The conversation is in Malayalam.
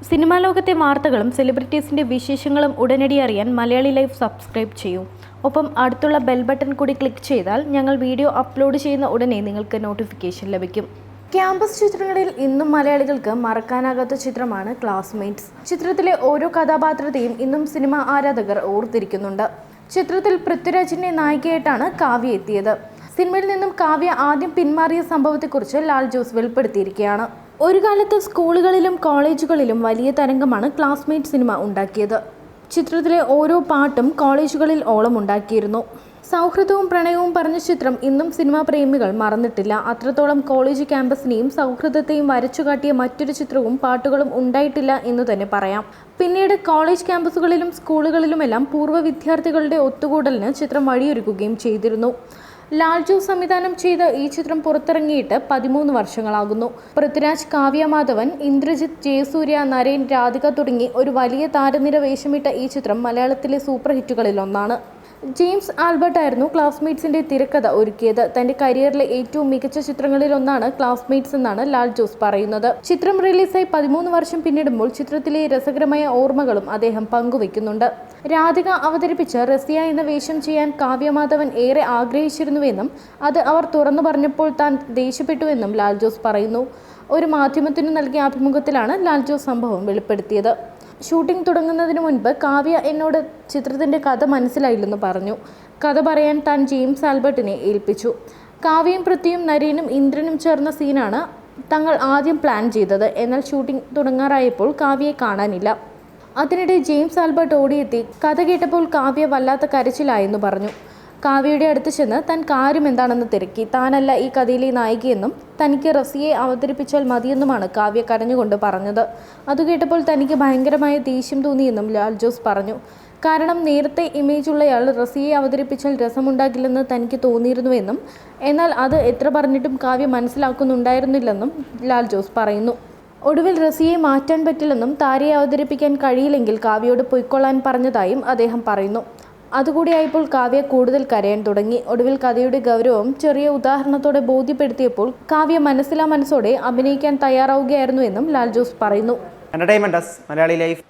സിനിമാ ലോകത്തെ വാർത്തകളും സെലിബ്രിറ്റീസിൻ്റെ വിശേഷങ്ങളും ഉടനടി അറിയാൻ മലയാളി ലൈഫ് സബ്സ്ക്രൈബ് ചെയ്യൂ. ഒപ്പം അടുത്തുള്ള ബെൽ ബട്ടൺ കൂടി ക്ലിക്ക് ചെയ്താൽ ഞങ്ങൾ വീഡിയോ അപ്ലോഡ് ചെയ്യുന്ന ഉടനെ നിങ്ങൾക്ക് നോട്ടിഫിക്കേഷൻ ലഭിക്കും. ക്യാമ്പസ് ചിത്രങ്ങളിൽ ഇന്നും മലയാളികൾക്ക് മറക്കാനാകാത്ത ചിത്രമാണ് ക്ലാസ്മേറ്റ്സ്. ചിത്രത്തിലെ ഓരോ കഥാപാത്രത്തെയും ഇന്നും സിനിമാ ആരാധകർ ഓർത്തിരിക്കുന്നുണ്ട്. ചിത്രത്തിൽ പൃഥ്വിരാജിന്റെ നായികയായിട്ടാണ് കാവ്യ എത്തിയത്. സിനിമയിൽ നിന്നും കാവ്യ ആദ്യം പിന്മാറിയ സംഭവത്തെക്കുറിച്ച് ലാൽ ജോസ് വെളിപ്പെടുത്തിയിരിക്കുകയാണ്. ഒരു കാലത്ത് സ്കൂളുകളിലും കോളേജുകളിലും വലിയ തരംഗമാണ് ക്ലാസ്മേറ്റ് സിനിമ ഉണ്ടാക്കിയത്. ചിത്രത്തിലെ ഓരോ പാട്ടും കോളേജുകളിൽ ഓളമുണ്ടാക്കിയിരുന്നു. സൗഹൃദവും പ്രണയവും പറഞ്ഞ ചിത്രം ഇന്നും സിനിമാ പ്രേമികൾ മറന്നിട്ടില്ല. അത്രത്തോളം കോളേജ് ക്യാമ്പസിനെയും സൗഹൃദത്തെയും വരച്ചുകാട്ടിയ മറ്റൊരു ചിത്രവും പാട്ടുകളും ഉണ്ടായിട്ടില്ല എന്ന് തന്നെ പറയാം. പിന്നീട് കോളേജ് ക്യാമ്പസുകളിലും സ്കൂളുകളിലുമെല്ലാം പൂർവ്വ വിദ്യാർത്ഥികളുടെ ഒത്തുകൂടലിന് ചിത്രം വഴിയൊരുക്കുകയും ചെയ്തിരുന്നു. ലാൽ ജോസ് സംവിധാനം ചെയ്ത ഈ ചിത്രം പുറത്തിറങ്ങിയിട്ട് 13 വർഷങ്ങളാകുന്നു. പൃഥ്വിരാജ്, കാവ്യ മാധവൻ, ഇന്ദ്രജിത്ത്, ജയസൂര്യ, നരേൻ, രാധിക തുടങ്ങി ഒരു വലിയ താരനിര വേഷമിട്ട ഈ ചിത്രം മലയാളത്തിലെ സൂപ്പർ ഹിറ്റുകളിലൊന്നാണ്. ജെയിംസ് ആൽബർട്ട് ആയിരുന്നു ക്ലാസ്മേറ്റ്സിന്റെ തിരക്കഥ ഒരുക്കിയത്. തന്റെ കരിയറിലെ ഏറ്റവും മികച്ച ചിത്രങ്ങളിലൊന്നാണ് ക്ലാസ്മേറ്റ്സ് എന്നാണ് ലാൽ ജോസ് പറയുന്നത്. ചിത്രം റിലീസായി 13 വർഷം പിന്നിടുമ്പോൾ ചിത്രത്തിലെ രസകരമായ ഓർമ്മകളും അദ്ദേഹം പങ്കുവയ്ക്കുന്നുണ്ട്. രാധിക അവതരിപ്പിച്ച റസിയ എന്ന വേഷം ചെയ്യാൻ കാവ്യ മാധവൻ ഏറെ ആഗ്രഹിച്ചിരുന്നുവെന്നും അത് അവർ തുറന്നു പറഞ്ഞപ്പോൾ താൻ ദേഷ്യപ്പെട്ടുവെന്നും ലാൽ ജോസ് പറയുന്നു. ഒരു മാധ്യമത്തിനു നൽകിയ അഭിമുഖത്തിലാണ് ലാൽ ജോസ് സംഭവം വെളിപ്പെടുത്തിയത്. ഷൂട്ടിംഗ് തുടങ്ങുന്നതിന് മുൻപ് കാവ്യ എന്നോട് ചിത്രത്തിൻ്റെ കഥ മനസ്സിലായില്ലെന്ന് പറഞ്ഞു. കഥ പറയാൻ താൻ ജെയിംസ് ആൽബർട്ടിനെ ഏൽപ്പിച്ചു. കാവ്യയും പൃഥ്വിയും നരേനും ഇന്ദ്രനും ചേർന്ന സീനാണ് തങ്ങൾ ആദ്യം പ്ലാൻ ചെയ്തത്. എന്നാൽ ഷൂട്ടിംഗ് തുടങ്ങാറായപ്പോൾ കാവ്യയെ കാണാനില്ല. അതിനിടെ ജെയിംസ് ആൽബർട്ട് ഓടിയെത്തി. കഥ കേട്ടപ്പോൾ കാവ്യ വല്ലാത്ത കരച്ചിലായെന്ന് പറഞ്ഞു. കാവ്യയുടെ അടുത്ത് ചെന്ന് താൻ കാര്യം എന്താണെന്ന് തിരക്കി. താനല്ല ഈ കഥയിലെ നായികയെന്നും തനിക്ക് റസിയെ അവതരിപ്പിച്ചാൽ മതിയെന്നുമാണ് കാവ്യ കരഞ്ഞുകൊണ്ട് പറഞ്ഞത്. അതുകേട്ടപ്പോൾ തനിക്ക് ഭയങ്കരമായ ദേഷ്യം തോന്നിയെന്നും ലാൽ ജോസ് പറഞ്ഞു. കാരണം നേരത്തെ ഇമേജുള്ളയാൾ റസിയെ അവതരിപ്പിച്ചാൽ രസമുണ്ടാകില്ലെന്ന് തനിക്ക് തോന്നിയിരുന്നുവെന്നും എന്നാൽ അത് എത്ര പറഞ്ഞിട്ടും കാവ്യ മനസ്സിലാക്കുന്നുണ്ടായിരുന്നില്ലെന്നും ലാൽ ജോസ് പറയുന്നു. ഒടുവിൽ റസിയെ മാറ്റാൻ പറ്റില്ലെന്നും താരയെ അവതരിപ്പിക്കാൻ കഴിയില്ലെങ്കിൽ കാവ്യയോട് പൊയ്ക്കൊള്ളാൻ പറഞ്ഞതായും അദ്ദേഹം പറയുന്നു. അതുകൂടിയായപ്പോൾ കാവ്യ കൂടുതൽ കരയാൻ തുടങ്ങി. ഒടുവിൽ കഥയുടെ ഗൗരവം ചെറിയ ഉദാഹരണത്തോടെ ബോധ്യപ്പെടുത്തിയപ്പോൾ കാവ്യ മനസ്സിലാ മനസ്സോടെ അഭിനയിക്കാൻ തയ്യാറാവുകയായിരുന്നുവെന്നും ലാൽ ജോസ് പറയുന്നു. Entertainment Malayali life.